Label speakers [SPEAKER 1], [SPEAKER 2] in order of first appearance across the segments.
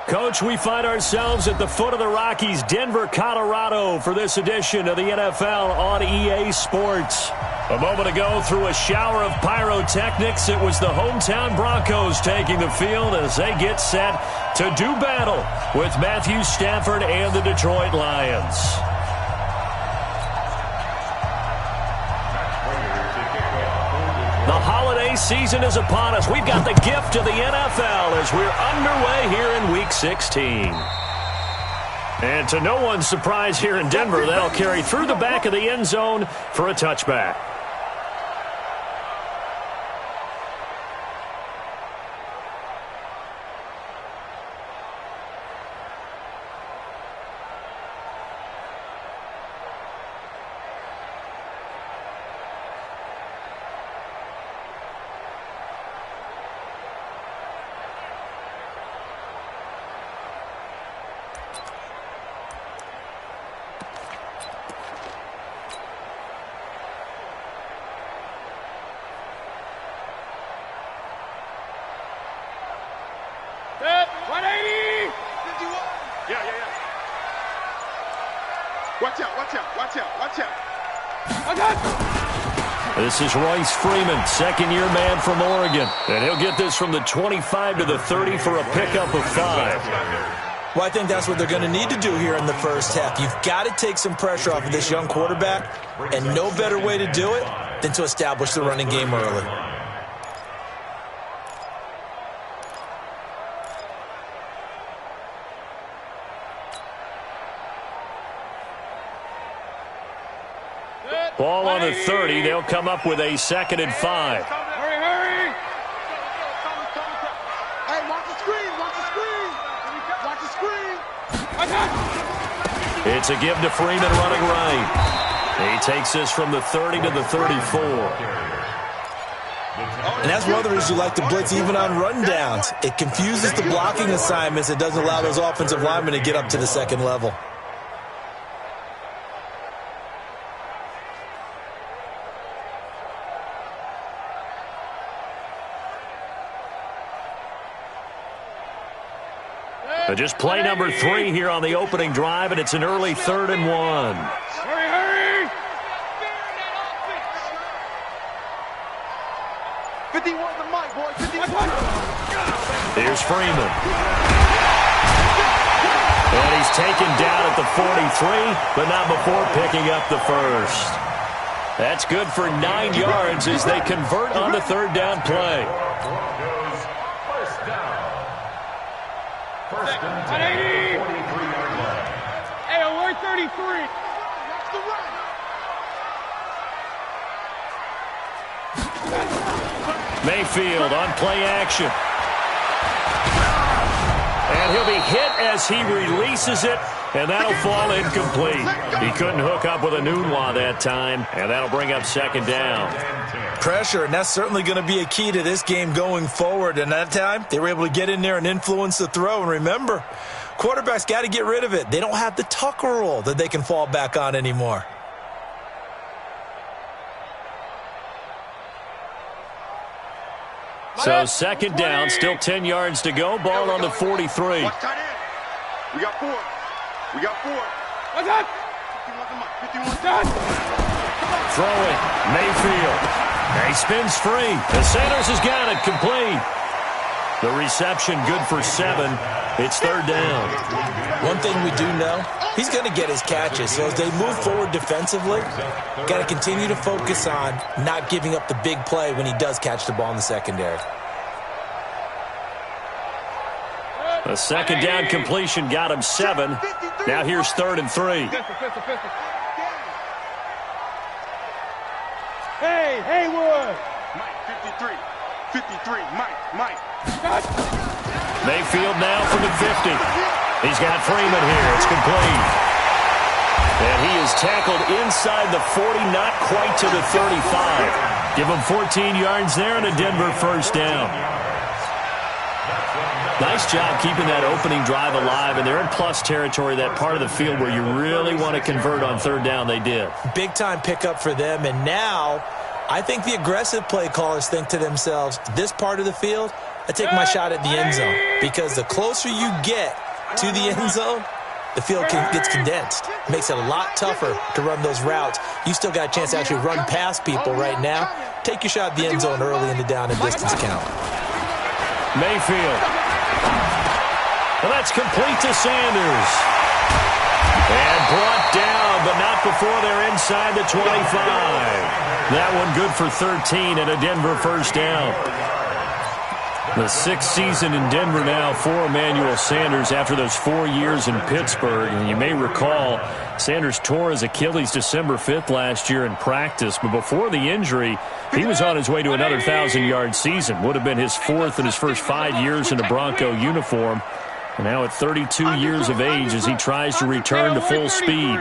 [SPEAKER 1] Coach, we find ourselves at the foot of the Rockies, Denver, Colorado, for this edition of the NFL on EA Sports. A moment ago, through a shower of pyrotechnics, it was the hometown Broncos taking the field as they get set to do battle with Matthew Stafford and the Detroit Lions. The holiday season is upon us. We've got the gift of the NFL as we're underway here in Week 16. And to no one's surprise here in Denver, that'll carry through the back of the end zone for a touchback. This is Royce Freeman, second-year man from Oregon. And he'll get this from the 25 to the 30 for a pickup of 5.
[SPEAKER 2] Well, I think that's what they're going to need to do here in the first half. You've got to take some pressure off of this young quarterback, and no better way to do it than to establish the running game early.
[SPEAKER 1] Ball on the 30. They'll come up with a 2nd and 5.
[SPEAKER 3] Hurry, hurry. Hey, watch the screen. Watch the screen. Watch the screen.
[SPEAKER 1] It's a give to Freeman running right. He takes this from the 30 to the 34.
[SPEAKER 2] And that's one of the reasons you like to blitz even on rundowns. It confuses the blocking assignments. It doesn't allow those offensive linemen to get up to the second level.
[SPEAKER 1] Just play number 3 here on the opening drive, and it's an early 3rd and 1.
[SPEAKER 3] Hurry, hurry! 51 the mic, boy. 51.
[SPEAKER 1] Here's Freeman. And he's taken down at the 43, but not before picking up the first. That's good for 9 yards as they convert on the 3rd down play.
[SPEAKER 3] First and 10, 43-yard line. Hey, alert 33. Watch the run.
[SPEAKER 1] Mayfield on play action. And he'll be hit as he releases it, and that'll fall incomplete. He couldn't hook up with a Nunwa that time, and that'll bring up 2nd down.
[SPEAKER 2] Pressure, and that's certainly going to be a key to this game going forward. And that time, they were able to get in there and influence the throw. And remember, quarterbacks got to get rid of it. They don't have the Tucker rule that they can fall back on anymore.
[SPEAKER 1] So 2nd down, still 10 yards to go. Ball on the 43.
[SPEAKER 3] We got 4. We got 4. What's that? 51
[SPEAKER 1] Throwing, Mayfield. And he spins free. And Sanders has got it complete. The reception good for 7. It's 3rd down.
[SPEAKER 2] One thing we do know, he's going to get his catches. So as they move forward defensively, got to continue to focus on not giving up the big play when he does catch the ball in the secondary.
[SPEAKER 1] A 2nd down completion got him 7. Now here's 3rd and 3.
[SPEAKER 3] Hey, Haywood. Mike, 53. 53, Mike.
[SPEAKER 1] Mayfield now from the 50. He's got Freeman here. It's complete. And he is tackled inside the 40, not quite to the 35. Give him 14 yards there and a Denver 1st down. Nice job keeping that opening drive alive, and they're in plus territory, that part of the field where you really want to convert on 3rd down. They did.
[SPEAKER 2] Big-time pickup for them, and now I think the aggressive play callers think to themselves, this part of the field, I take my shot at the end zone because the closer you get to the end zone, the field gets condensed. It makes it a lot tougher to run those routes. You still got a chance to actually run past people right now. Take your shot at the end zone early in the down and distance count.
[SPEAKER 1] Mayfield. Well, that's complete to Sanders. And brought down, but not before they're inside the 25. That one good for 13 and a Denver first down. The sixth season in Denver now for Emmanuel Sanders after those 4 years in Pittsburgh. And you may recall Sanders tore his Achilles December 5th last year in practice. But before the injury, he was on his way to another 1,000-yard season. Would have been his fourth in his first 5 years in a Bronco uniform. And now at 32 years of age as he tries to return to full speed.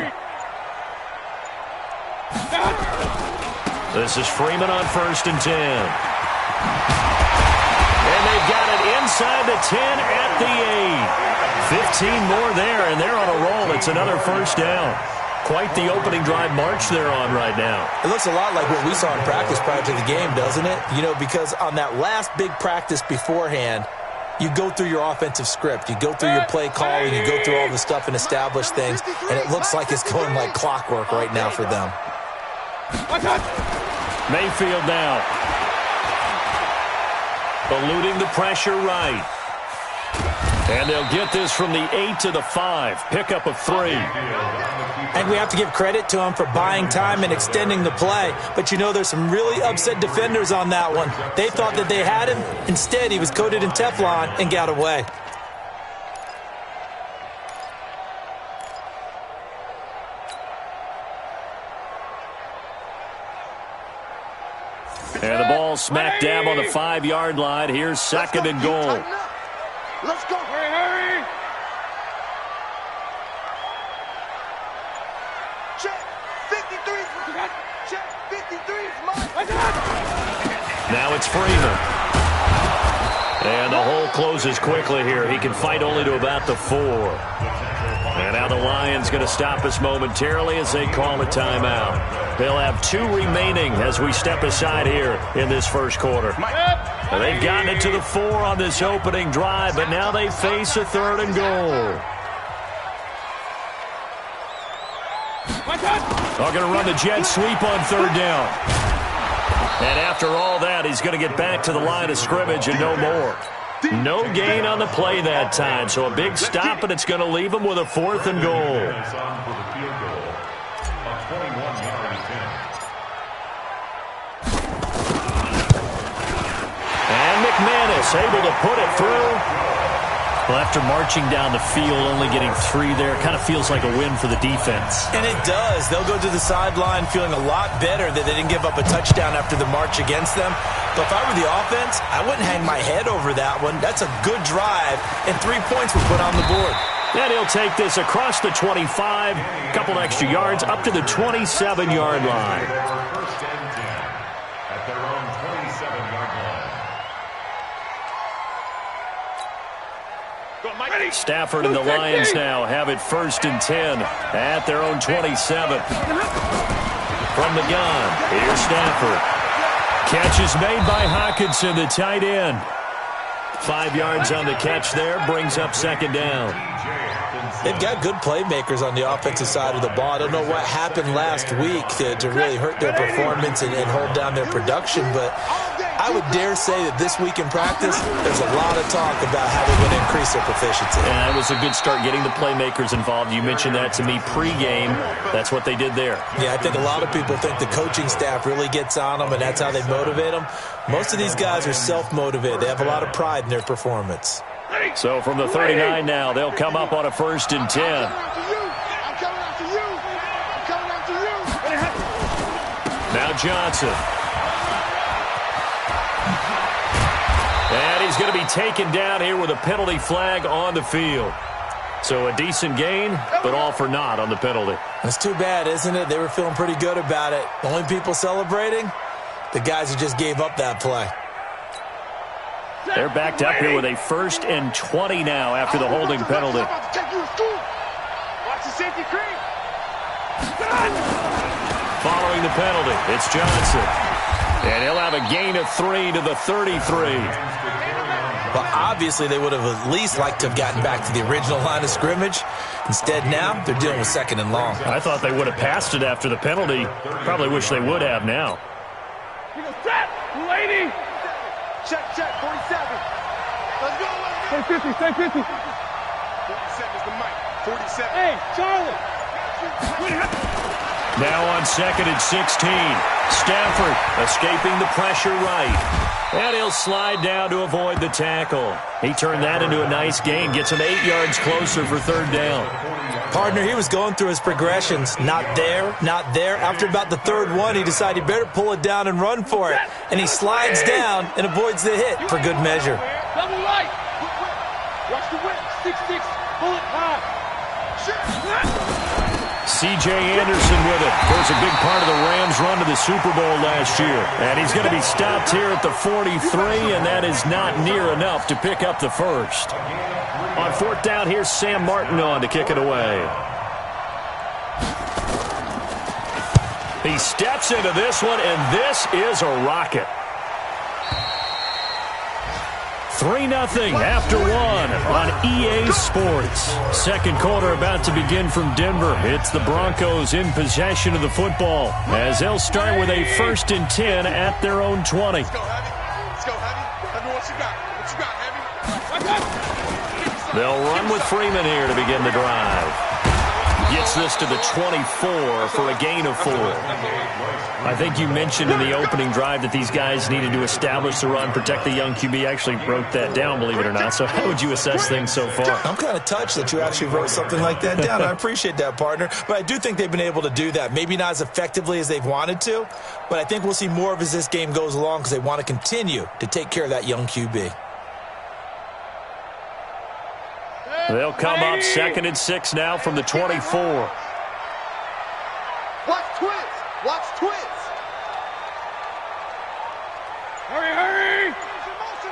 [SPEAKER 1] This is Freeman on 1st and 10. And they've got it inside the 10 at the 8. 15 more there, and they're on a roll. It's another first down. Quite the opening drive march they're on right now.
[SPEAKER 2] It looks a lot like what we saw in practice prior to the game, doesn't it? You know, because on that last big practice beforehand, you go through your offensive script. You go through your play calling. You go through all the stuff and establish things, and it looks like it's going like clockwork right now for them.
[SPEAKER 1] Mayfield now. Eluding the pressure right. And they'll get this from the 8 to the 5. Pickup of 3.
[SPEAKER 2] And we have to give credit to him for buying time and extending the play. But you know there's some really upset defenders on that one. They thought that they had him. Instead, he was coated in Teflon and got away.
[SPEAKER 1] And the ball smack dab on the 5-yard line. Here's 2nd and goal.
[SPEAKER 3] Let's go. Hurry. Check 53. Check 53 is mine.
[SPEAKER 1] Now it's Freeman. And the hole closes quickly here. He can fight only to about the 4. And now the Lions going to stop us momentarily as they call a timeout. They'll have 2 remaining as we step aside here in this first quarter. And they've gotten it to the 4 on this opening drive, but now they face a 3rd and goal. They're going to run the jet sweep on 3rd down. And after all that, he's going to get back to the line of scrimmage and no more. No gain on the play that time, so a big stop, and it's going to leave him with a 4th and goal. And McManus able to put it through. Well, after marching down the field, only getting 3 there, kind of feels like a win for the defense.
[SPEAKER 2] And it does. They'll go to the sideline feeling a lot better that they didn't give up a touchdown after the march against them. But if I were the offense, I wouldn't hang my head over that one. That's a good drive, and 3 points were put on the board.
[SPEAKER 1] And he'll take this across the 25, a couple extra yards, up to the 27-yard line. Stafford and the Lions now have it 1st and 10 at their own 27. From the gun, here's Stafford. Catch is made by Hockenson, the tight end. 5 yards on the catch there, brings up 2nd down.
[SPEAKER 2] They've got good playmakers on the offensive side of the ball. I don't know what happened last week to really hurt their performance and hold down their production, but I would dare say that this week in practice, there's a lot of talk about how they're going to increase their proficiency.
[SPEAKER 1] And that was a good start, getting the playmakers involved. You mentioned that to me pregame. That's what they did there.
[SPEAKER 2] Yeah, I think a lot of people think the coaching staff really gets on them, and that's how they motivate them. Most of these guys are self-motivated. They have a lot of pride in their performance.
[SPEAKER 1] So from the 39 now, they'll come up on a 1st and 10. Now Johnson. And he's going to be taken down here with a penalty flag on the field. So a decent gain, but all for naught on the penalty.
[SPEAKER 2] It's too bad, isn't it? They were feeling pretty good about it. The only people celebrating, the guys who just gave up that play.
[SPEAKER 1] They're backed up here with a 1st and 20 now after the holding penalty. Following the penalty, it's Johnson. And he'll have a gain of 3 to the 33.
[SPEAKER 2] Well, obviously they would have at least liked to have gotten back to the original line of scrimmage. Instead now, they're dealing with 2nd and long.
[SPEAKER 1] I thought they would have passed it after the penalty. Probably wish they would have now.
[SPEAKER 3] Set, lady.
[SPEAKER 4] Check, 47. Let's go.
[SPEAKER 3] Stay 50, stay 50.
[SPEAKER 4] 47 is the mic. 47.
[SPEAKER 3] Hey, Charlie.
[SPEAKER 1] Now on 2nd and 16. Stafford escaping the pressure right. And he'll slide down to avoid the tackle. He turned that into a nice gain. Gets him 8 yards closer for 3rd down.
[SPEAKER 2] Partner, he was going through his progressions. Not there, not there. After about the 3rd one, he decided he better pull it down and run for it. And he slides down and avoids the hit for good measure.
[SPEAKER 3] Double right. Watch the whip. 6-6. Pull it high.
[SPEAKER 1] C.J. Anderson with it. Was a big part of the Rams' run to the Super Bowl last year. And he's going to be stopped here at the 43, and that is not near enough to pick up the first. On 4th down, here's Sam Martin on to kick it away. He steps into this one, and this is a rocket. 3-0 after 1 on EA Sports. 2nd quarter about to begin from Denver. It's the Broncos in possession of the football as they'll start with a 1st and 10 at their own 20.
[SPEAKER 4] Let's go, Heavy. Let's go, Heavy. Let me what you got. What you got, Heavy?
[SPEAKER 1] They'll run with Freeman here to begin the drive. Gets this to the 24 for a gain of 4. I think you mentioned in the opening drive that these guys needed to establish the run, protect the young QB. Actually wrote that down, believe it or not. So how would you assess things so far?
[SPEAKER 2] I'm kind of touched that you actually wrote something like that down. I appreciate that, partner. But I do think they've been able to do that. Maybe not as effectively as they've wanted to, but I think we'll see more of as this game goes along because they want to continue to take care of that young QB.
[SPEAKER 1] They'll come up 2nd and 6 now from the 24.
[SPEAKER 4] Watch twins. Watch twins.
[SPEAKER 3] Hurry, hurry.
[SPEAKER 4] Motion.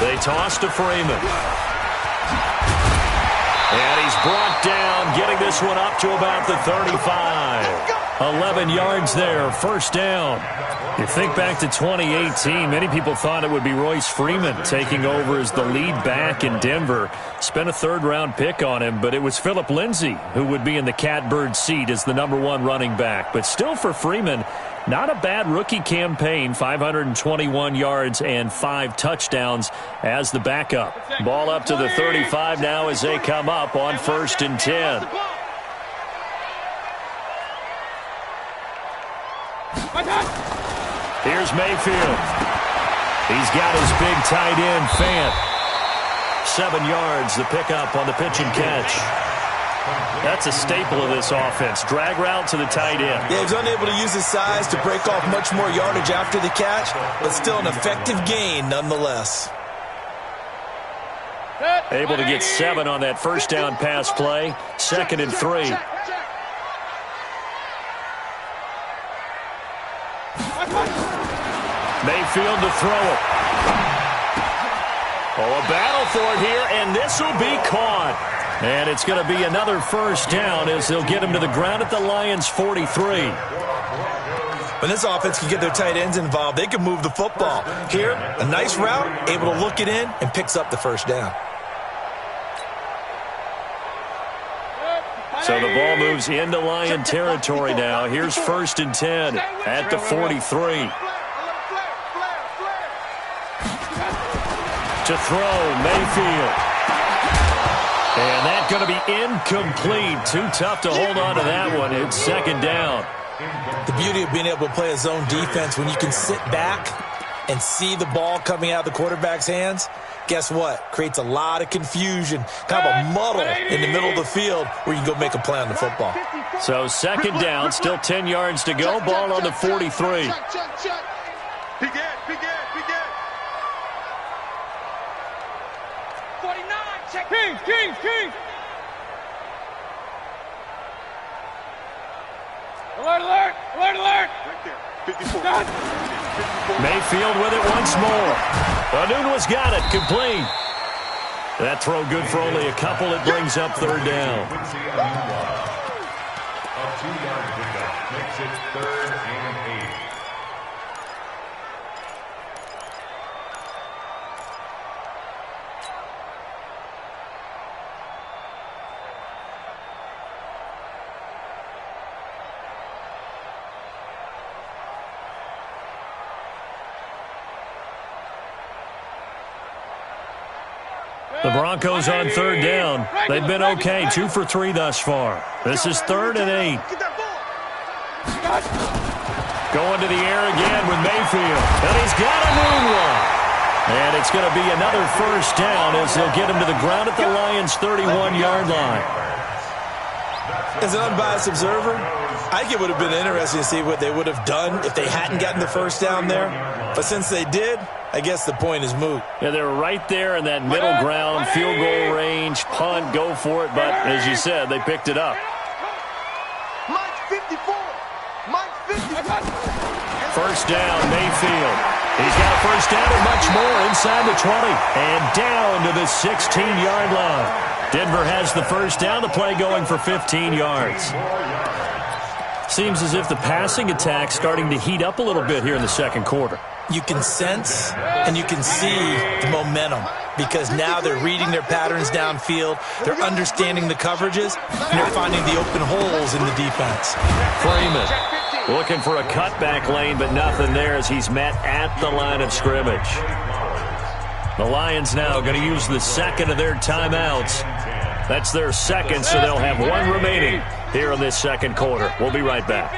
[SPEAKER 1] They toss to Freeman. And he's brought down, getting this one up to about the 35. 11 yards there, 1st down. You think back to 2018, many people thought it would be Royce Freeman taking over as the lead back in Denver. Spent a 3rd-round pick on him, but it was Philip Lindsay who would be in the catbird seat as the #1 running back. But still for Freeman, not a bad rookie campaign, 521 yards and 5 touchdowns as the backup. Ball up to the 35 now as they come up on 1st and 10. Here's Mayfield. He's got his big tight end, Fant. 7 yards, the pickup on the pitch and catch. That's a staple of this offense. Drag route to the tight end.
[SPEAKER 2] Yeah, he's unable to use his size to break off much more yardage after the catch, but still an effective gain nonetheless.
[SPEAKER 1] Able to get 7 on that 1st down pass play. 2nd and 3. Mayfield to throw it. Oh, a battle for it here, and this will be caught. And it's going to be another 1st down as they'll get him to the ground at the Lions' 43.
[SPEAKER 2] When this offense can get their tight ends involved, they can move the football. Here, a nice route, able to look it in, and picks up the 1st down.
[SPEAKER 1] So the ball moves into Lion territory now. Here's 1st and 10 at the 43. To throw, Mayfield. And that's going to be incomplete. Too tough to hold on to that one. It's 2nd down.
[SPEAKER 2] The beauty of being able to play a zone defense, when you can sit back and see the ball coming out of the quarterback's hands, guess what? Creates a lot of confusion, kind of a muddle in the middle of the field where you can go make a play on the football.
[SPEAKER 1] So 2nd down, still 10 yards to go. Ball on the 43.
[SPEAKER 4] Check. Begin.
[SPEAKER 3] 49, check. Kings. Alert.
[SPEAKER 4] Right there. 54.
[SPEAKER 1] Mayfield with it once more. Anunwa's got it, complete. That throw good for only a couple. It brings up 3rd down.
[SPEAKER 5] A 2-yard pickup makes it 3rd and 8.
[SPEAKER 1] The Broncos on third down. They've been okay, 2 for 3 thus far. This is 3rd and 8. Going to the air again with Mayfield. And he's got a moonwalk. And it's going to be another first down as they'll get him to the ground at the Lions' 31-yard line.
[SPEAKER 2] As an unbiased observer, I think it would have been interesting to see what they would have done if they hadn't gotten the first down there. But since they did, I guess the point is moot.
[SPEAKER 1] Yeah, they're right there in that middle ground, field goal range, punt, go for it. But as you said, they picked it up.
[SPEAKER 4] Mike 54. Mike 54.
[SPEAKER 1] First down, Mayfield. He's got a first down and much more inside the 20. And down to the 16-yard line. Denver has the first down, the play going for 15 yards. Seems as if the passing attack's starting to heat up a little bit here in the second quarter.
[SPEAKER 2] You can sense and you can see the momentum because now they're reading their patterns downfield, they're understanding the coverages, and they're finding the open holes in the defense.
[SPEAKER 1] Freeman looking for a cutback lane, but nothing there as he's met at the line of scrimmage. The Lions now going to use the second of their timeouts. That's their second, so they'll have one remaining here in this second quarter. We'll be right back.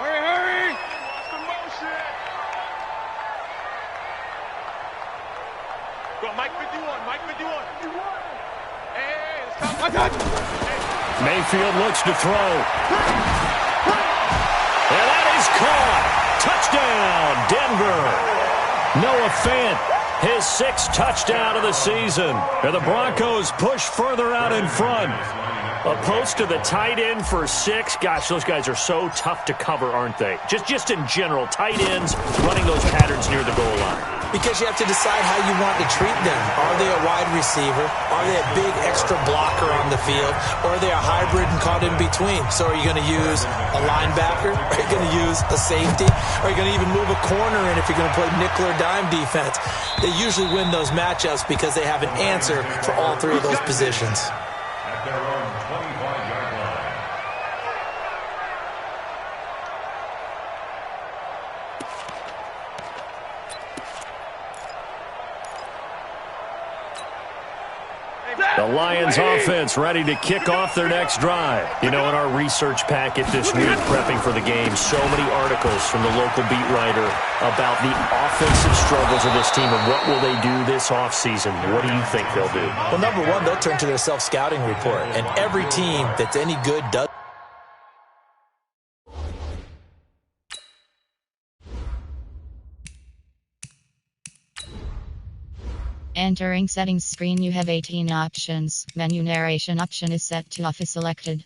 [SPEAKER 4] Hurry! Go, Mike 51, Mike 51. Hey, it's coming.
[SPEAKER 1] Mayfield looks to throw. And that is caught. Touchdown, Denver. Noah Fant, his 6th touchdown of the season. And the Broncos push further out in front. A post to the tight end for 6. Gosh, those guys are so tough to cover, aren't they? Just in general, tight ends running those patterns near the goal line.
[SPEAKER 2] Because you have to decide how you want to treat them. Are they a wide receiver? Are they a big extra blocker on the field? Or are they a hybrid and caught in between? So are you going to use a linebacker? Are you going to use a safety? Are you going to even move a corner in if you're going to play nickel or dime defense? They usually win those matchups because they have an answer for all 3 of those positions.
[SPEAKER 1] The Lions offense ready to kick off their next drive. You know, in our research packet this week, prepping for the game, so many articles from the local beat writer about the offensive struggles of this team and what will they do this offseason. What do you think they'll do?
[SPEAKER 2] Well, number one, they'll turn to their self-scouting report. And every team that's any good does.
[SPEAKER 5] Entering settings screen, you have 18 options. Menu narration option is set to off is selected.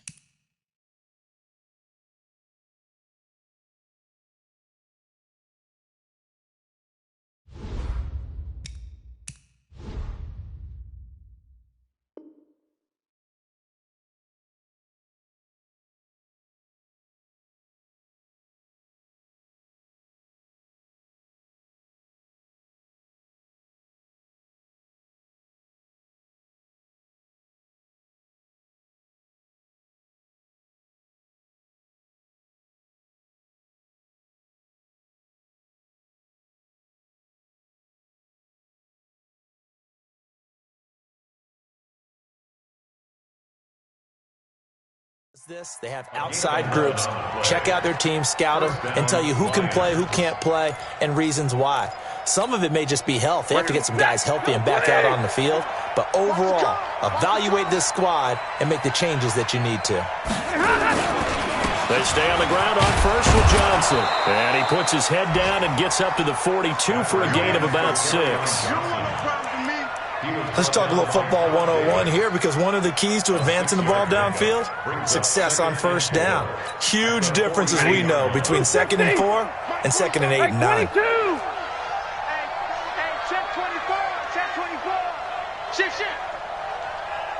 [SPEAKER 2] They have outside groups. Check out their team, scout them, and tell you who can play, who can't play, and reasons why. Some of it may just be health. They have to get some guys healthy and back out on the field. But overall, evaluate this squad and make the changes that you need to.
[SPEAKER 1] They stay on the ground on first with Johnson. And he puts his head down and gets up to the 42 for a gain of about 6.
[SPEAKER 2] Let's talk a little football 101 here, because one of the keys to advancing the ball downfield, success on first down. Huge difference, as we know, between 2nd and 4 and 2nd and 8 and 9.
[SPEAKER 4] Hey, check 24, check 24. Shift.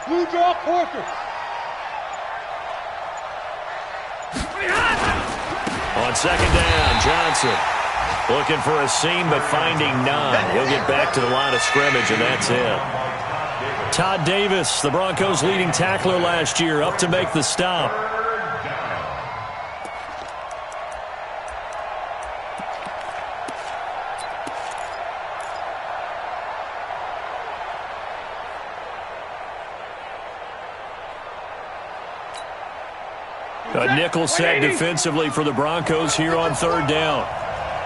[SPEAKER 4] Blue draw quarter.
[SPEAKER 1] On 2nd down, Johnson looking for a seam, but finding none. He'll get back to the line of scrimmage, and that's it. Todd Davis, the Broncos' leading tackler last year, up to make the stop. A nickel set defensively for the Broncos here on third down.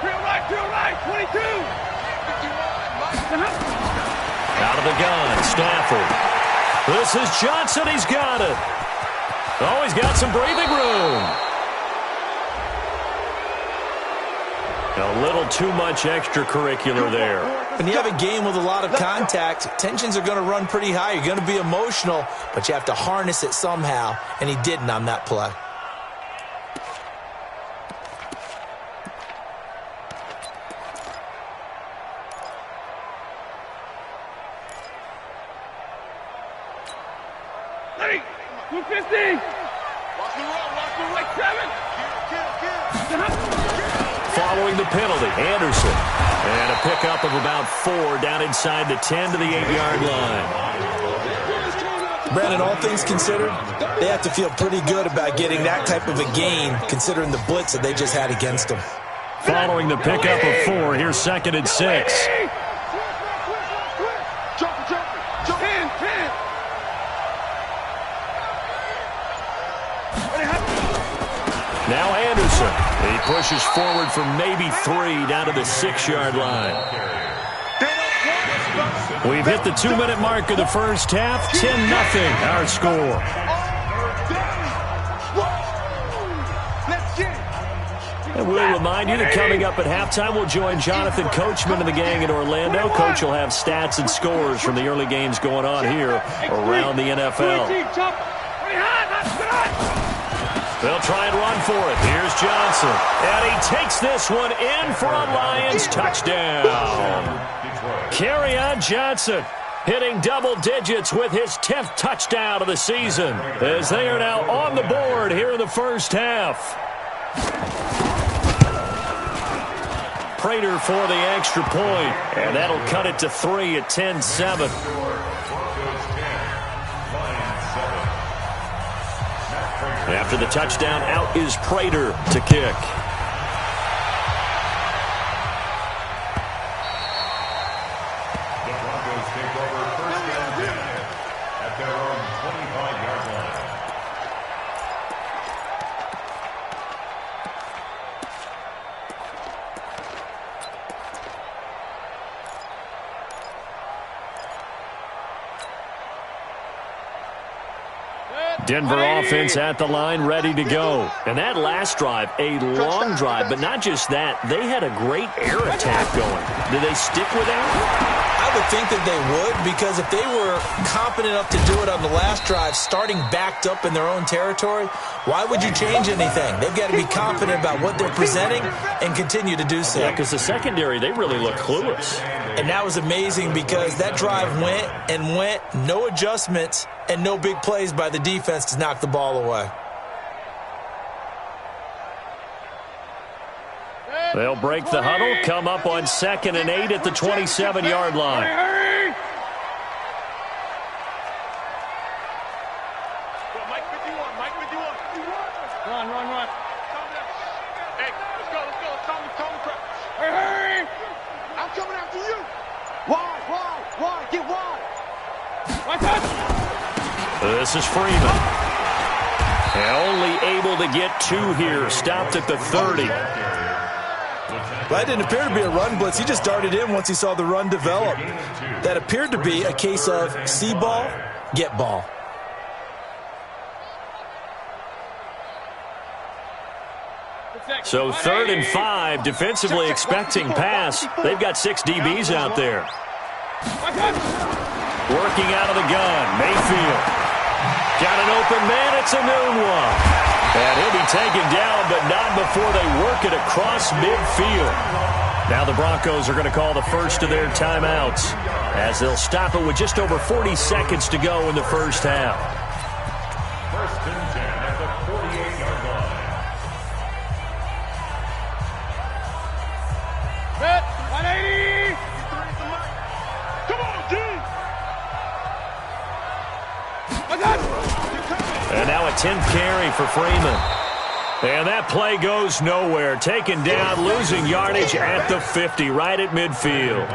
[SPEAKER 3] Drill right, 22.
[SPEAKER 1] Out of the gun, Stafford. This is Johnson. He's got it. Oh, he's got some breathing room. A little too much extracurricular there.
[SPEAKER 2] When you have a game with a lot of contact, tensions are going to run pretty high. You're going to be emotional, but you have to harness it somehow, and he didn't on that play.
[SPEAKER 3] Hey, 250. Watch the roll, like 7.
[SPEAKER 1] Following the penalty, Anderson. And a pickup of about 4 down inside the 10 to the 8-yard line.
[SPEAKER 2] Brandon, all things considered, they have to feel pretty good about getting that type of a gain considering the blitz that they just had against them.
[SPEAKER 1] Following the pickup of 4, here's 2nd and 6. Now Anderson. He pushes forward for maybe 3 down to the 6-yard line. We've hit the 2-minute mark of the first half. 10-0 our score. And we'll remind you that coming up at halftime, we'll join Jonathan Coachman and the gang in Orlando. Coach will have stats and scores from the early games going on here around the NFL. They'll try and run for it. Here's Johnson. And he takes this one in for a Lions touchdown. Kerryon Johnson hitting double digits with his 10th touchdown of the season as they are now on the board here in the first half. Prater for the extra point, and that'll cut it to 3 at 10-7. After the touchdown, out is Prater to kick.
[SPEAKER 6] The Broncos take over first down 10 at their own 25-yard line.
[SPEAKER 1] Denver offense at the line, ready to go. And that last drive, a long drive, but not just that. They had a great air attack going. Did they stick with that?
[SPEAKER 2] I would think that they would, because if they were competent enough to do it on the last drive, starting backed up in their own territory, why would you change anything? They've got to be confident about what they're presenting and continue to do so.
[SPEAKER 1] Yeah, because the secondary, they really look clueless.
[SPEAKER 2] And that was amazing because that drive went and went, no adjustments, and no big plays by the defense to knock the ball away.
[SPEAKER 1] They'll break the huddle, come up on 2nd and 8 at the 27-yard line.
[SPEAKER 3] Mike 51. Run. Hey, let's go. Tommy. Hurry! I'm coming after you. Wide. Get wide.
[SPEAKER 1] This is Freeman. And only able to get 2 here. Stopped at the 30.
[SPEAKER 2] Well, that didn't appear to be a run blitz. He just darted in once he saw the run develop. That appeared to be a case of see ball, get ball.
[SPEAKER 1] So 3rd and 5, defensively expecting pass. They've got 6 DBs out there. Working out of the gun, Mayfield. Got an open man, it's a noon one. And he'll be taken down, but not before they work it across midfield. Now the Broncos are going to call the first of their timeouts as they'll stop it with just over 40 seconds to go in the first half.
[SPEAKER 6] 1st and 10 at the 48-yard line.
[SPEAKER 3] Bet, 180. Come on, dude.
[SPEAKER 1] And now a 10th carry for Freeman. And that play goes nowhere. Taken down, losing yardage at the 50, right at midfield.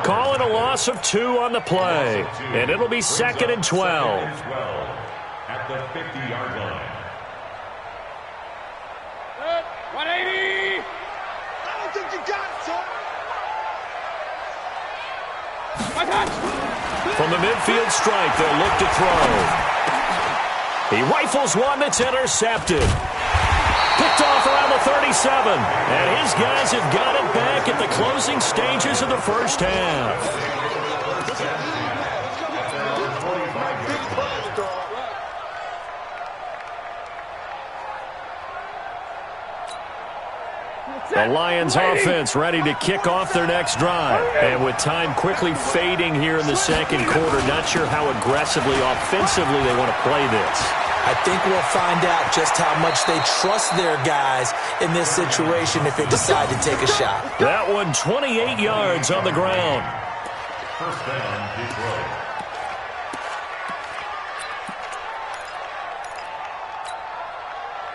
[SPEAKER 1] Calling a loss of 2 on the play. And it'll be 2nd and 12.
[SPEAKER 6] At the 50-yard line.
[SPEAKER 3] 180.
[SPEAKER 4] I don't think you got it, son.
[SPEAKER 3] My touch.
[SPEAKER 1] From the midfield stripe, they'll look to throw. He rifles one that's intercepted. Picked off around the 37. And his guys have got it back at the closing stages of the first half. The Lions offense ready to kick off their next drive. And with time quickly fading here in the second quarter, not sure how aggressively, offensively they want to play this.
[SPEAKER 2] I think we'll find out just how much they trust their guys in this situation if they decide to take a shot.
[SPEAKER 1] That one 28 yards on the ground.
[SPEAKER 6] First down, Detroit.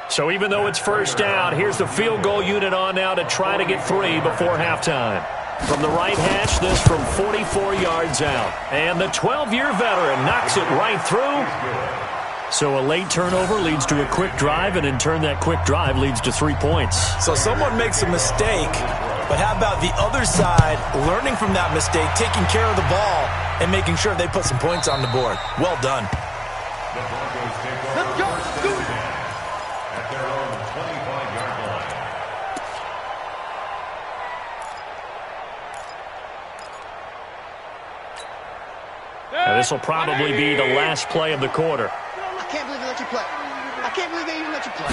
[SPEAKER 1] So even though it's first down, here's the field goal unit on now to try to get 3 before halftime. From the right hash, this from 44 yards out. And the 12-year veteran knocks it right through. So a late turnover leads to a quick drive, and in turn that quick drive leads to 3 points.
[SPEAKER 2] So someone makes a mistake, but how about the other side learning from that mistake, taking care of the ball, and making sure they put some points on the board? Well done.
[SPEAKER 6] The Broncos take over.
[SPEAKER 4] Let's go. Let's do it.
[SPEAKER 6] At their own 25-yard line.
[SPEAKER 1] And this will probably be the last play of the quarter.
[SPEAKER 4] I can't believe they let you play. I can't believe they even let you play.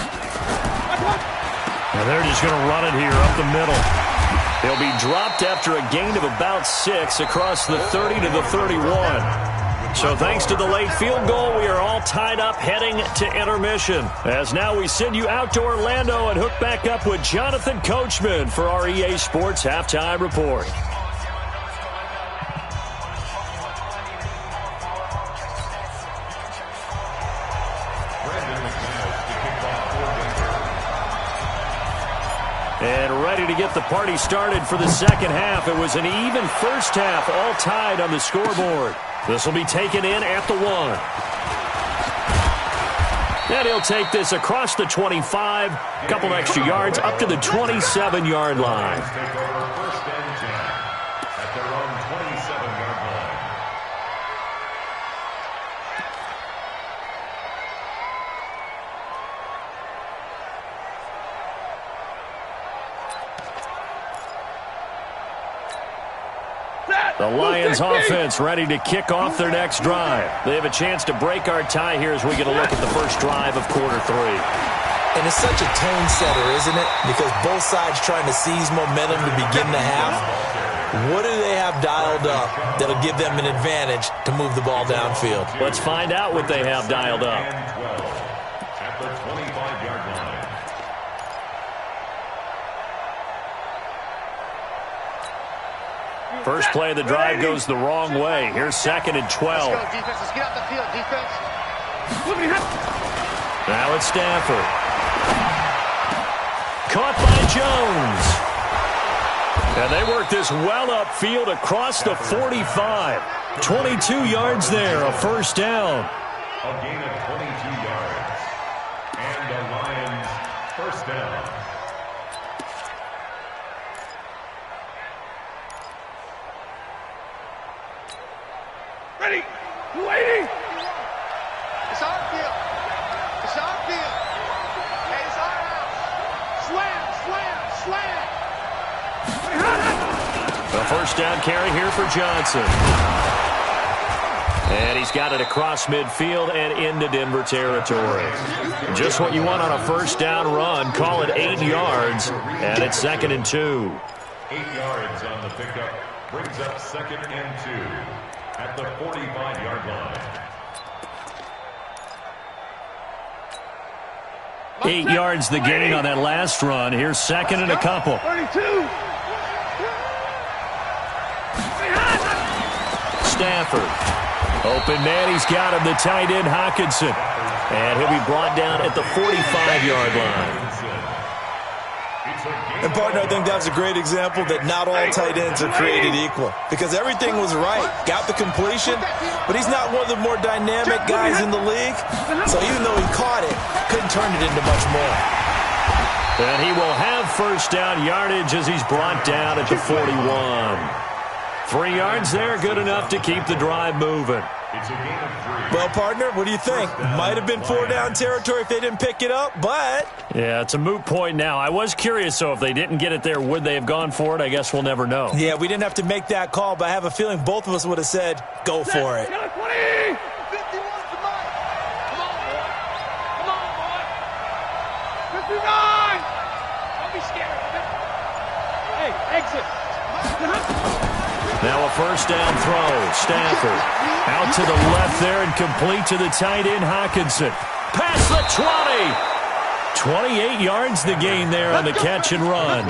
[SPEAKER 1] And they're just going to run it here up the middle. They'll be dropped after a gain of about 6 across the 30 to the 31. So thanks to the late field goal, we are all tied up heading to intermission. As now we send you out to Orlando and hook back up with Jonathan Coachman for our EA Sports Halftime Report. And ready to get the party started for the second half. It was an even first half, all tied on the scoreboard. This will be taken in at the 1. And he'll take this across the 25, a couple extra yards up to the 27-yard line.
[SPEAKER 6] Take over first and 10 at their own 27-yard line.
[SPEAKER 1] The Lions offense ready to kick off their next drive. They have a chance to break our tie here as we get a look at the first drive of quarter 3.
[SPEAKER 2] And it's such a tone setter, isn't it? Because both sides trying to seize momentum to begin the half. What do they have dialed up that'll give them an advantage to move the ball downfield?
[SPEAKER 1] Let's find out what they have dialed up.
[SPEAKER 6] And 12 at the 25-yard line.
[SPEAKER 1] First play of the drive goes the wrong way. Here's second and 12.
[SPEAKER 4] Let's go, defense. Let's get out the field, defense.
[SPEAKER 1] Now it's Stafford. Caught by Jones. And they work this well upfield across the 45. 22 yards there, a first down.
[SPEAKER 6] A gain of 22 yards. And the Lions first down.
[SPEAKER 3] Ready. 280.
[SPEAKER 4] It's our field. It's our field. Hey, it's our house. Slam, slam, slam.
[SPEAKER 1] A first down carry here for Johnson. And he's got it across midfield and into Denver territory. Just what you want on a first down run. Call it 8 yards, and it's second and 2.
[SPEAKER 6] 8 yards on the pickup. Brings up second and 2 at the 45-yard line.
[SPEAKER 1] 8 yards the gain on that last run. Here's second and a couple.
[SPEAKER 3] 32.
[SPEAKER 1] Stafford. Open man, he's got him, the tight end Hawkinson. And he'll be brought down at the 45-yard line.
[SPEAKER 2] And, partner, I think that's a great example that not all tight ends are created equal. Because everything was right. Got the completion, but he's not one of the more dynamic guys in the league. So even though he caught it, couldn't turn it into much more.
[SPEAKER 1] And he will have first down yardage as he's brought down at the 41. 3 yards there, good enough to keep the drive moving.
[SPEAKER 6] It's a gain of 3.
[SPEAKER 2] Well, partner, what do you think? Might have been 4-down territory if they didn't pick it up, but...
[SPEAKER 1] Yeah, it's a moot point now. I was curious, so if they didn't get it there, would they have gone for it? I guess we'll never know.
[SPEAKER 2] Yeah, we didn't have to make that call, but I have a feeling both of us would have said, go for it.
[SPEAKER 4] 50 wants the mic. Come on, boy. Come on, boy. 59. Don't be scared of it. Hey, exit.
[SPEAKER 1] Now a first down throw. Stafford out to the left there and complete to the tight end, Hockenson. Past the 20. 28 yards the gain there on the catch and run.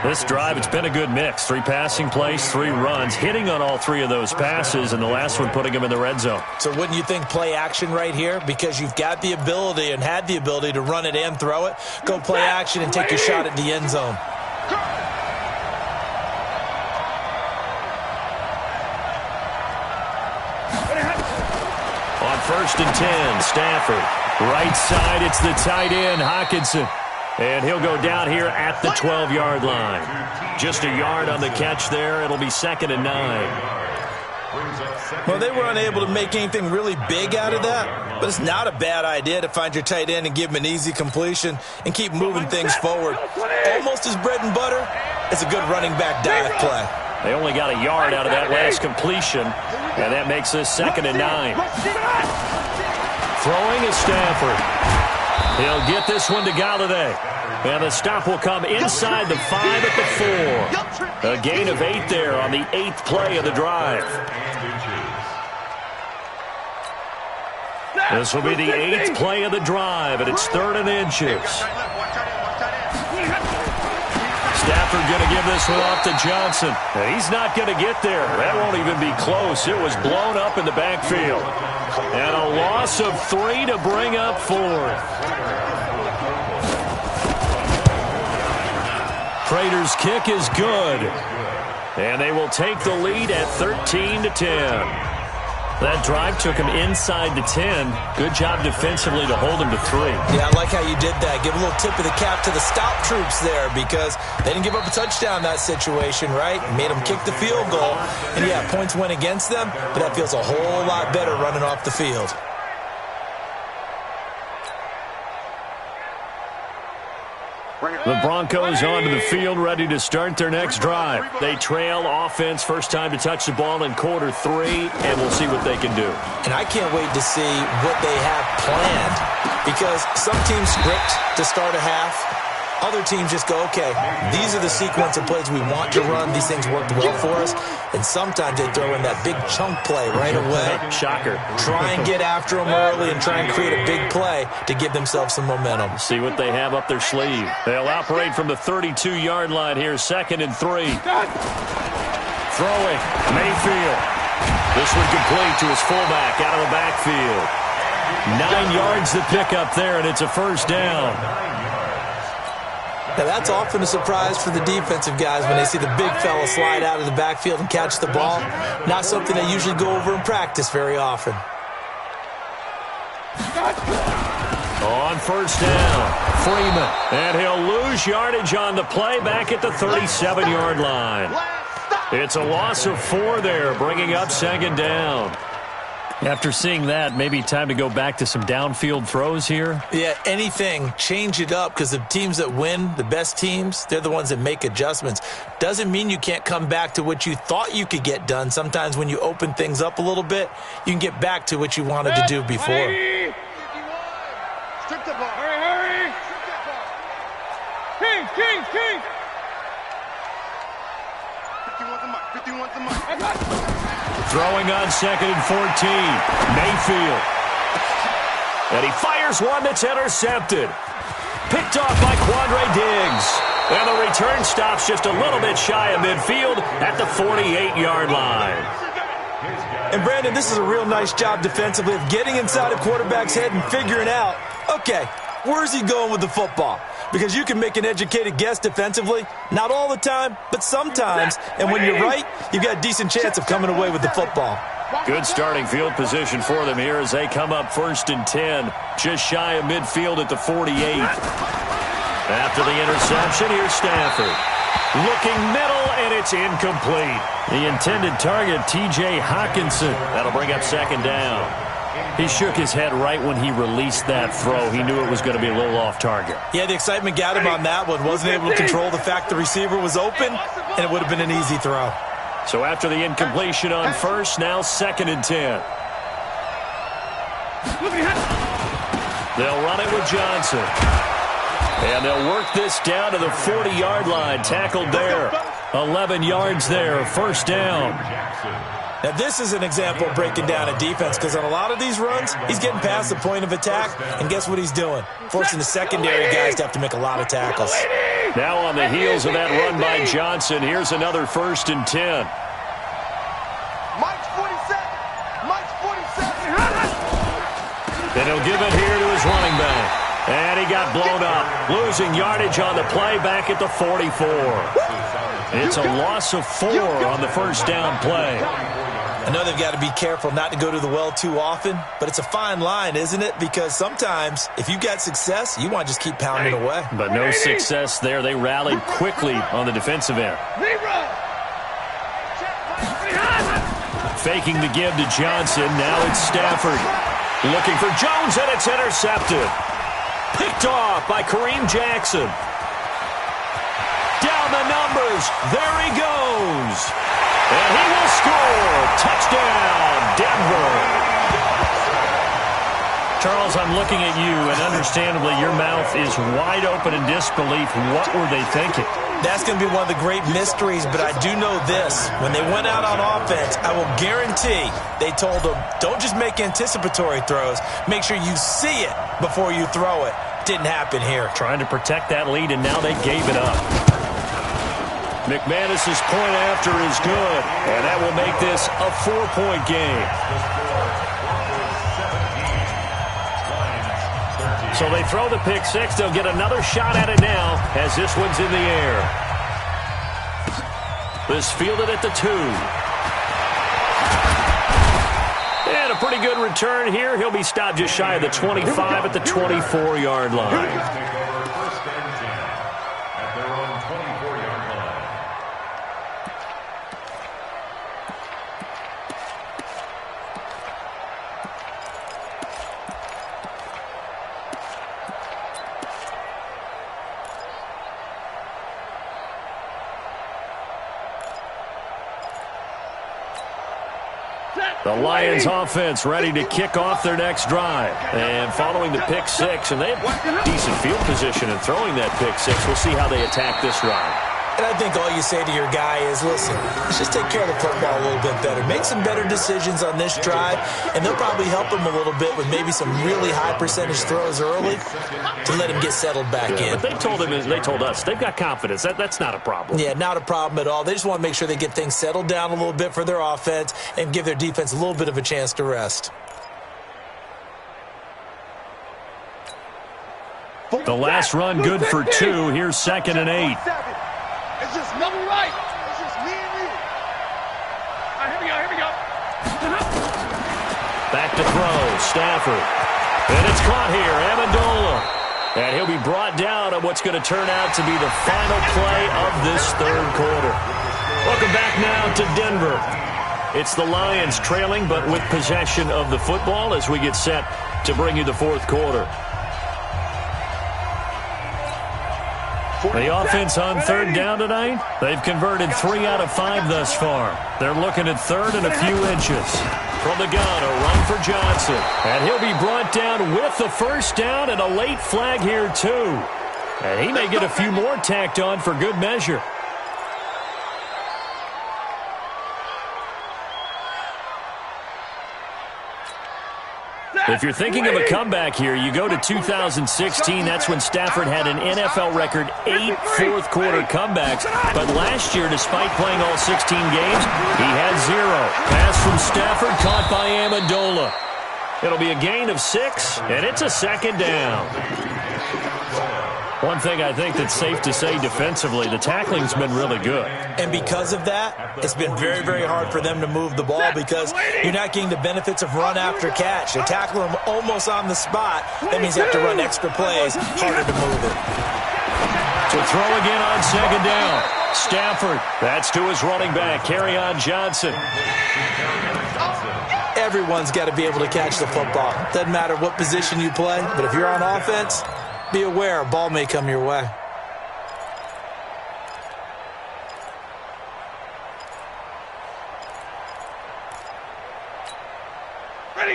[SPEAKER 1] This drive, it's been a good mix. 3 passing plays, 3 runs, hitting on all 3 of those passes, and the last one putting him in the red zone.
[SPEAKER 2] So wouldn't you think play action right here? Because you've got the ability and had the ability to run it and throw it. Go play action and take your shot at the end zone.
[SPEAKER 1] On first and 10, Stafford. Right side, it's the tight end, Hockenson. And he'll go down here at the 12-yard line. Just a yard on the catch there. It'll be 2nd and 9.
[SPEAKER 2] Well, they were unable to make anything really big out of that, but it's not a bad idea to find your tight end and give him an easy completion and keep moving things forward. Almost his bread and butter. It's a good running back dive play.
[SPEAKER 1] They only got a yard out of that last completion, and that makes this 2nd and 9. Throwing is Stafford. He'll get this one to Galladay. And the stop will come inside the 5 at the 4. A gain of 8 there on the 8th play of the drive. This will be the 8th play of the drive, and it's 3rd and inches. Stafford going to give this one off to Johnson. And he's not going to get there. That won't even be close. It was blown up in the backfield. And a loss of 3 to bring up 4th. Prater's kick is good. And they will take the lead at 13-10. That drive took him inside the 10. Good job defensively to hold him to 3.
[SPEAKER 2] Yeah, I like how you did that. Give a little tip of the cap to the stop troops there because they didn't give up a touchdown in that situation, right? Made them kick the field goal. And, yeah, points went against them, but that feels a whole lot better running off the field.
[SPEAKER 1] The Broncos onto the field, ready to start their next drive. They trail offense, first time to touch the ball in quarter 3, and we'll see what they can do.
[SPEAKER 2] And I can't wait to see what they have planned because some teams script to start a half. Other teams just go, okay, these are the sequence of plays we want to run. These things worked well for us. And sometimes they throw in that big chunk play right away.
[SPEAKER 1] Shocker.
[SPEAKER 2] Try and get after them early and try and create a big play to give themselves some momentum.
[SPEAKER 1] See what they have up their sleeve. They'll operate from the 32-yard line here, 2nd and 3. Throwing, Mayfield. This one complete to his fullback out of the backfield. 9 yards to pick up there, and it's a first down.
[SPEAKER 2] Now, that's often a surprise for the defensive guys when they see the big fella slide out of the backfield and catch the ball. Not something they usually go over in practice very often.
[SPEAKER 1] On first down, Freeman. And he'll lose yardage on the play back at the 37-yard line. It's a loss of 4 there, bringing up 2nd down. After seeing that, maybe time to go back to some downfield throws here.
[SPEAKER 2] Yeah, anything. Change it up because the teams that win, the best teams, they're the ones that make adjustments. Doesn't mean you can't come back to what you thought you could get done. Sometimes when you open things up a little bit, you can get back to what you wanted to do before.
[SPEAKER 4] Strip the ball. Hurry. King. 51 the mic.
[SPEAKER 1] Throwing on 2nd and 14. Mayfield. And he fires one that's intercepted. Picked off by Quandre Diggs. And the return stops just a little bit shy of midfield at the 48-yard line.
[SPEAKER 2] And, Brandon, this is a real nice job defensively of getting inside a quarterback's head and figuring out, okay, where's he going with the football? Because you can make an educated guess defensively. Not all the time, but sometimes. And when you're right, you've got a decent chance of coming away with the football.
[SPEAKER 1] Good starting field position for them here as they come up 1st and 10. Just shy of midfield at the 48. After the interception, here's Stafford. Looking middle, and it's incomplete. The intended target, T.J. Hawkinson. That'll bring up second down. He shook his head right when he released that throw. He knew it was going to be a little off target.
[SPEAKER 2] Yeah, the excitement got him on that one. Wasn't able to control the fact the receiver was open, and it would have been an easy throw.
[SPEAKER 1] So after the incompletion on first, now 2nd and 10. They'll run it with Johnson. And they'll work this down to the 40-yard line. Tackled there. 11 yards there. First down.
[SPEAKER 2] Now, this is an example of breaking down a defense because on a lot of these runs, he's getting past the point of attack, and guess what he's doing? Forcing the secondary guys to have to make a lot of tackles.
[SPEAKER 1] Now on the heels of that run by Johnson, here's another 1st and 10.
[SPEAKER 4] Mike's 47. Mike's 47.
[SPEAKER 1] Then he'll give it here to his running back. And he got blown up. Losing yardage on the play back at the 44. It's a loss of 4 on the first down play.
[SPEAKER 2] I know they've got to be careful not to go to the well too often, but it's a fine line, isn't it? Because sometimes if you got success, you want to just keep pounding away.
[SPEAKER 1] But no success there. They rallied quickly on the defensive end. Faking the give to Johnson. Now it's Stafford. Looking for Jones, and it's intercepted. Picked off by Kareem Jackson. Down the numbers. There he goes. And he will score. Touchdown, Denver. Charles, I'm looking at you, and understandably your mouth is wide open in disbelief. What were they thinking?
[SPEAKER 2] That's going to be one of the great mysteries, but I do know this. When they went out on offense, I will guarantee they told them, don't just make anticipatory throws. Make sure you see it before you throw it. Didn't happen here.
[SPEAKER 1] Trying to protect that lead, and now they gave it up. McManus's point after is good, and that will make this a 4-point game. So they throw the pick six. They'll get another shot at it now as this one's in the air. This fielded at the 2. And a pretty good return here. He'll be stopped just shy of the 25 at the 24-yard line. The Lions offense ready to kick off their next drive. And following the pick six, and they have decent field position in throwing that pick six. We'll see how they attack this drive.
[SPEAKER 2] And I think all you say to your guy is, listen, let's just take care of the football a little bit better. Make some better decisions on this drive, and they'll probably help him a little bit with maybe some really high percentage throws early to let him get settled back in.
[SPEAKER 1] But they told him, they told us, they've got confidence. That's not a problem.
[SPEAKER 2] Yeah, not a problem at all. They just want to make sure they get things settled down a little bit for their offense and give their defense a little bit of a chance to rest.
[SPEAKER 1] The last run good for 2. Here's 2nd and 8.
[SPEAKER 4] It's just nothing right. It's just me and you. All right, here we go.
[SPEAKER 1] Back to throw, Stafford. And it's caught here, Amendola. And he'll be brought down on what's going to turn out to be the final play of this third quarter. Welcome back now to Denver. It's the Lions trailing, but with possession of the football as we get set to bring you the fourth quarter. The offense on third down tonight, they've converted 3 out of 5 thus far. They're looking at third and a few inches. From the gun, a run for Johnson. And he'll be brought down with the first down and a late flag here too. And he may get a few more tacked on for good measure. If you're thinking of a comeback here, you go to 2016. That's when Stafford had an NFL record 8 fourth-quarter comebacks. But last year, despite playing all 16 games, he had 0. Pass from Stafford caught by Amendola. It'll be a gain of 6, and it's a second down. One thing I think that's safe to say defensively, the tackling's been really good.
[SPEAKER 2] And because of that, it's been very, very hard for them to move the ball because you're not getting the benefits of run after catch. They're tackling them almost on the spot. That means you have to run extra plays, harder to move it.
[SPEAKER 1] throw again on second down. Stafford, that's to his running back, Kerryon Johnson.
[SPEAKER 2] Everyone's got to be able to catch the football. Doesn't matter what position you play, but if you're on offense, be aware a ball may come your way.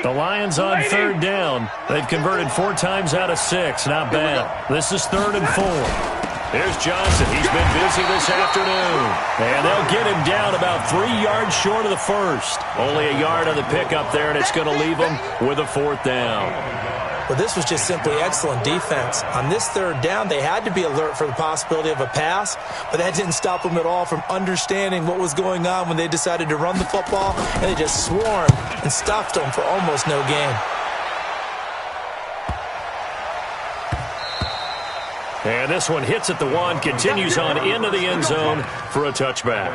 [SPEAKER 1] The Lions on third down. They've converted 4 times out of 6. Not bad. This is 3rd and 4. Here's Johnson. He's been busy this afternoon. And they'll get him down about 3 yards short of the first. Only a yard on the pickup there, and it's going to leave him with a 4th down.
[SPEAKER 2] Well, this was just simply excellent defense. On this 3rd down, they had to be alert for the possibility of a pass, but that didn't stop them at all from understanding what was going on when they decided to run the football, and they just swarmed and stuffed them for almost no gain.
[SPEAKER 1] And this one hits at the 1, continues on into the end zone for a touchback.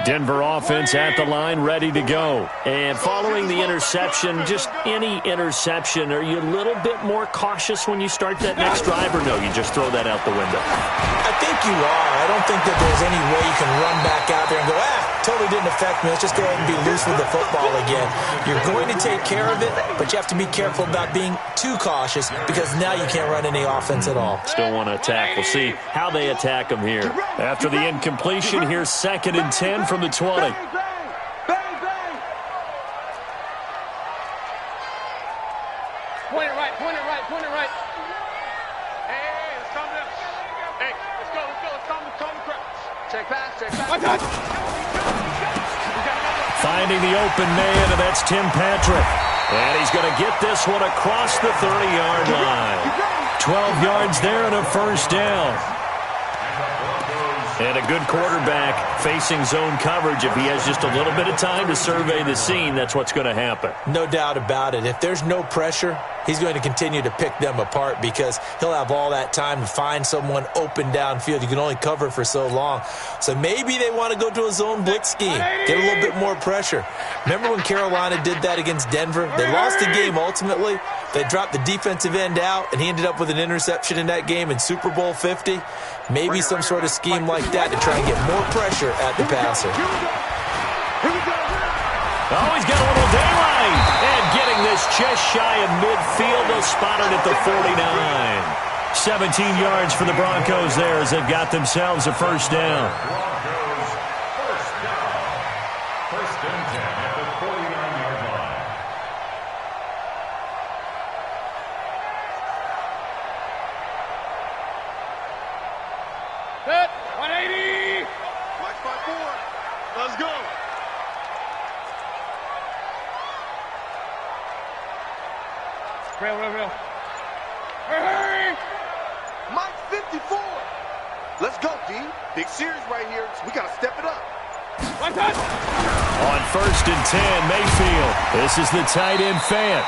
[SPEAKER 1] Denver offense at the line, ready to go. And following the interception, just any interception, are you a little bit more cautious when you start that next drive, or no, you just throw that out the window?
[SPEAKER 2] I think you are. I don't think that there's any way you can run back out there and go, totally didn't affect me. Let's just go ahead and be loose with the football again. You're going to take care of it, but you have to be careful about being too cautious because now you can't run any offense at all.
[SPEAKER 1] Still want to attack. We'll see how they attack them here. After the incompletion, here's 2nd and 10 from the 20.
[SPEAKER 4] Bang, bang, bang. Point it right, point it right, point it right. Hey, let's calm down. Hey, let's go, let's calm the crowd. Check pass. One touch.
[SPEAKER 1] Finding the open man, and that's Tim Patrick. And he's going to get this one across the 30-yard line. 12 yards there and a 1st down. And a good quarterback facing zone coverage. If he has just a little bit of time to survey the scene, that's what's going to happen.
[SPEAKER 2] No doubt about it. If there's no pressure, he's going to continue to pick them apart because he'll have all that time to find someone open downfield. You can only cover for so long. So maybe they want to go to a zone blitz scheme, get a little bit more pressure. Remember when Carolina did that against Denver? They lost the game ultimately. They dropped the defensive end out, and he ended up with an interception in that game in Super Bowl 50. Maybe some sort of scheme like that to try and get more pressure at the passer.
[SPEAKER 1] Oh, he's got a little daylight. And getting this just shy of midfield. They'll spot it at the 49. 17 yards for the Broncos there as they've got themselves a 1st down.
[SPEAKER 6] First and 10 at the 49-yard line.
[SPEAKER 4] Set, 180. Watch my 4. Let's go. Real. Hurry!
[SPEAKER 7] Mike 54. Let's go, D. Big series right here. So we got to step it up.
[SPEAKER 4] One touch.
[SPEAKER 1] On 1st and 10, Mayfield. This is the tight end Fant.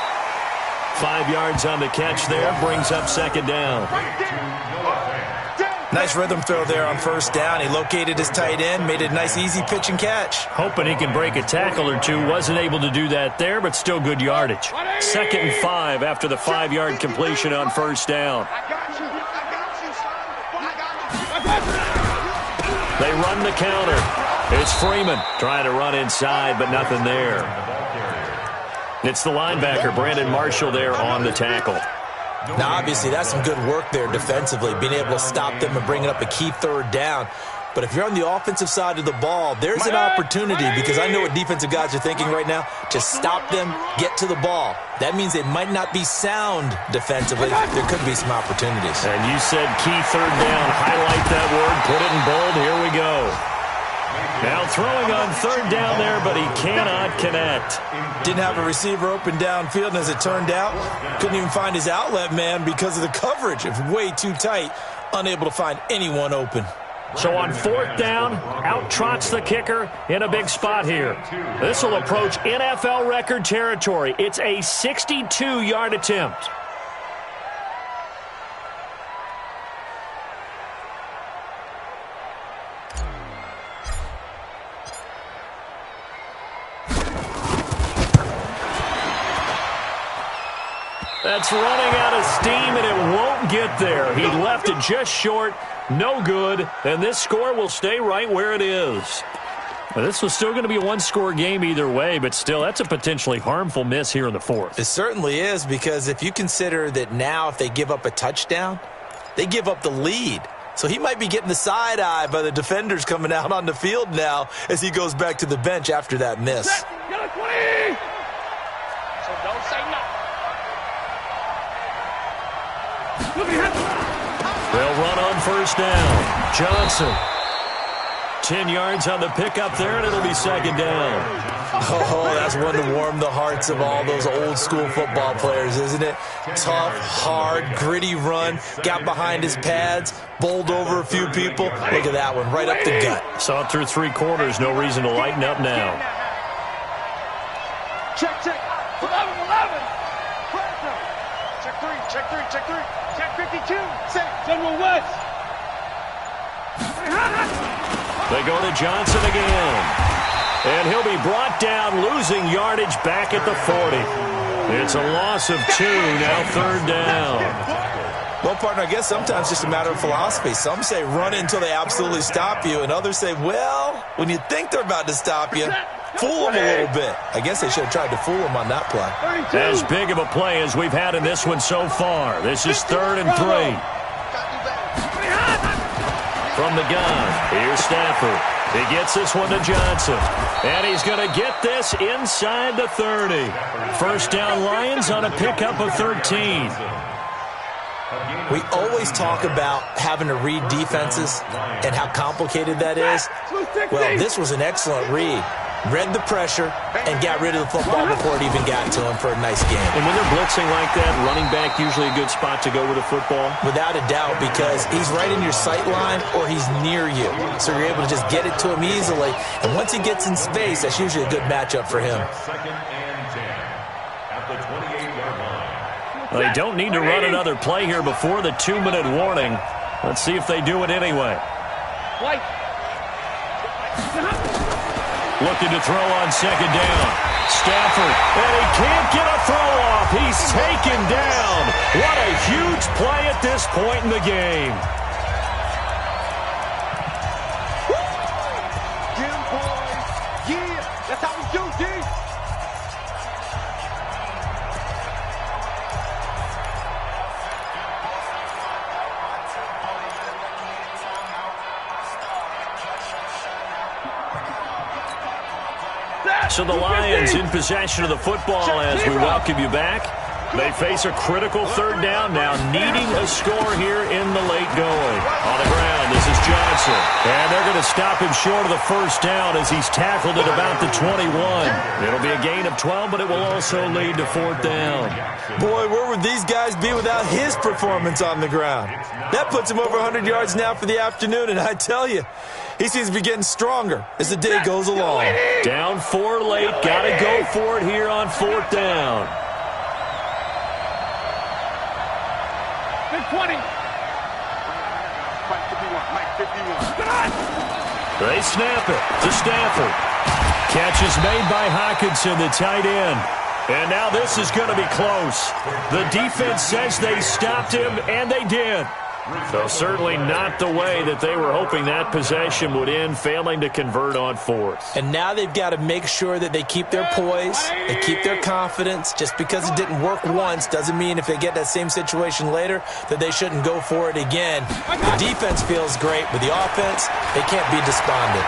[SPEAKER 1] 5 yards on the catch there. Brings up 2nd down.
[SPEAKER 2] Nice rhythm throw there on 1st down. He located his tight end, made it a nice easy pitch and catch.
[SPEAKER 1] Hoping he can break a tackle or two. Wasn't able to do that there, but still good yardage. 2nd and 5 after the 5-yard completion on 1st down. They run the counter. It's Freeman trying to run inside, but nothing there. It's the linebacker, Brandon Marshall, there on the tackle.
[SPEAKER 2] Now, obviously, that's some good work there defensively, being able to stop them and bringing up a key 3rd down. But if you're on the offensive side of the ball, there's an opportunity, because I know what defensive guys are thinking right now, to stop them, get to the ball. That means they might not be sound defensively. There could be some opportunities.
[SPEAKER 1] And you said key 3rd down. Highlight that word. Put it in bold. Here we go. Now throwing on 3rd down there, but he cannot connect.
[SPEAKER 2] Didn't have a receiver open downfield, and as it turned out, couldn't even find his outlet man because of the coverage. It was way too tight, unable to find anyone open.
[SPEAKER 1] So on 4th down, out trots the kicker in a big spot here. This will approach NFL record territory. It's a 62-yard attempt. That's running out of steam, and it won't get there. He left it just short, no good, and this score will stay right where it is. Well, this was still going to be a one-score game either way, but still, that's a potentially harmful miss here in the fourth.
[SPEAKER 2] It certainly is, because if you consider that now if they give up a touchdown, they give up the lead. So he might be getting the side eye by the defenders coming out on the field now as he goes back to the bench after that miss.
[SPEAKER 4] Get a 20! So don't say no.
[SPEAKER 1] They'll run on first down. Johnson. 10 yards on the pickup there, and it'll be second down.
[SPEAKER 2] Oh, that's one to warm the hearts of all those old-school football players, isn't it? Tough, hard, gritty run, got behind his pads, bowled over a few people. Look at that one, right up the gut.
[SPEAKER 1] Saw it through three quarters, no reason to lighten up now.
[SPEAKER 4] Check. 11. Check three. Check 52. General West.
[SPEAKER 1] They go to Johnson again. And he'll be brought down, losing yardage back at the 40. It's a loss of 2, now third down.
[SPEAKER 2] Well, partner, I guess sometimes it's just a matter of philosophy. Some say run until they absolutely stop you, and others say, well, when you think they're about to stop you, fool them a little bit. I guess they should have tried to fool them on that play.
[SPEAKER 1] As big of a play as we've had in this one so far. This is 3rd and 3. From the gun, here's Stafford. He gets this one to Johnson. And he's going to get this inside the 30. First down Lions on a pickup of 13.
[SPEAKER 2] We always talk about having to read defenses and how complicated that is. Well, this was an excellent read. Read the pressure and got rid of the football before it even got to him for a nice game.
[SPEAKER 1] And when they're blitzing like that, running back usually a good spot to go with a football?
[SPEAKER 2] Without a doubt, because he's right in your sight line or he's near you. So you're able to just get it to him easily. And once he gets in space, that's usually a good matchup for him.
[SPEAKER 1] Well, they don't need to run another play here before the 2-minute warning. Let's see if they do it anyway. Looking to throw on second down. Stafford, and he can't get a throw off. He's taken down. What a huge play at this point in the game.
[SPEAKER 4] Jim, boys. Yeah, that's how we do, D.
[SPEAKER 1] So the Lions in possession of the football as we welcome you back. They face a critical third down now, needing a score here in the late going. On the ground, this is Johnson. And they're going to stop him short of the first down as he's tackled at about the 21. It'll be a gain of 12, but it will also lead to fourth down.
[SPEAKER 2] Boy, where would these guys be without his performance on the ground? That puts him over 100 yards now for the afternoon, and I tell you, he seems to be getting stronger as the day goes along.
[SPEAKER 1] Down 4 late, got to go for it here on fourth down.
[SPEAKER 4] Big 20. Mike 51.
[SPEAKER 1] They snap it to Stafford. Catch is made by Hockenson, the tight end. And now this is going to be close. The defense says they stopped him, and they did. So certainly not the way that they were hoping that possession would end, failing to convert on fourth.
[SPEAKER 2] And now they've got to make sure that they keep their poise, they keep their confidence. Just because it didn't work once doesn't mean if they get that same situation later that they shouldn't go for it again. The defense feels great, but the offense, they can't be despondent.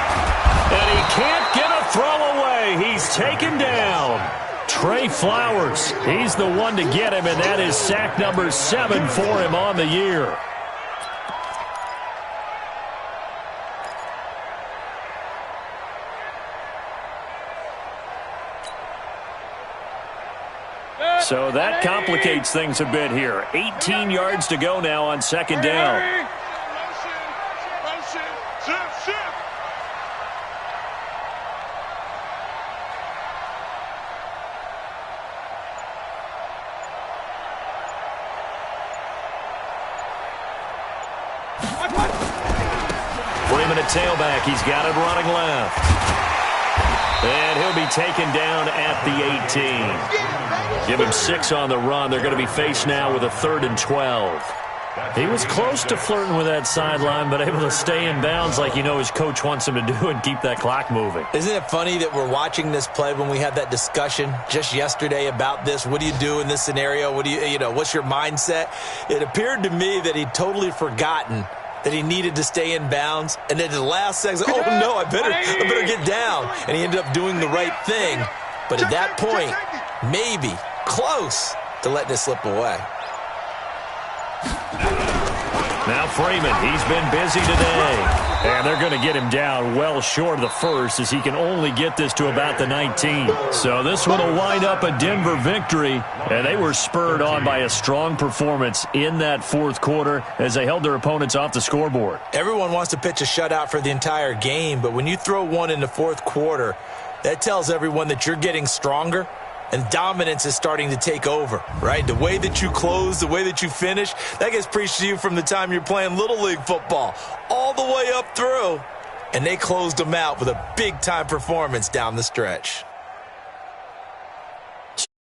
[SPEAKER 1] And he can't get a throw away. He's taken down. Trey Flowers, he's the one to get him, and that is sack number 7 for him on the year. So that complicates things a bit here. 18 yards to go now on second down. Freeman at tailback. He's got it running left. And he'll be taken down at the 18. Give him 6 on the run. They're going to be faced now with a 3rd and 12. He was close to flirting with that sideline, but able to stay in bounds like his coach wants him to do and keep that clock moving.
[SPEAKER 2] Isn't it funny that we're watching this play when we had that discussion just yesterday about this? What do you do in this scenario? What do what's your mindset? It appeared to me that he'd totally forgotten that he needed to stay in bounds, and then at the last second, oh no, I better get down. And he ended up doing the right thing. But at that point, maybe close to letting it slip away.
[SPEAKER 1] Now Freeman, he's been busy today. And they're going to get him down well short of the first as he can only get this to about the 19. So this one will wind up a Denver victory. And they were spurred on by a strong performance in that 4th quarter as they held their opponents off the scoreboard.
[SPEAKER 2] Everyone wants to pitch a shutout for the entire game, but when you throw one in the 4th quarter, that tells everyone that you're getting stronger. And dominance is starting to take over, right? The way that you close, the way that you finish, that gets preached to you from the time you're playing Little League football all the way up through. And they closed them out with a big-time performance down the stretch.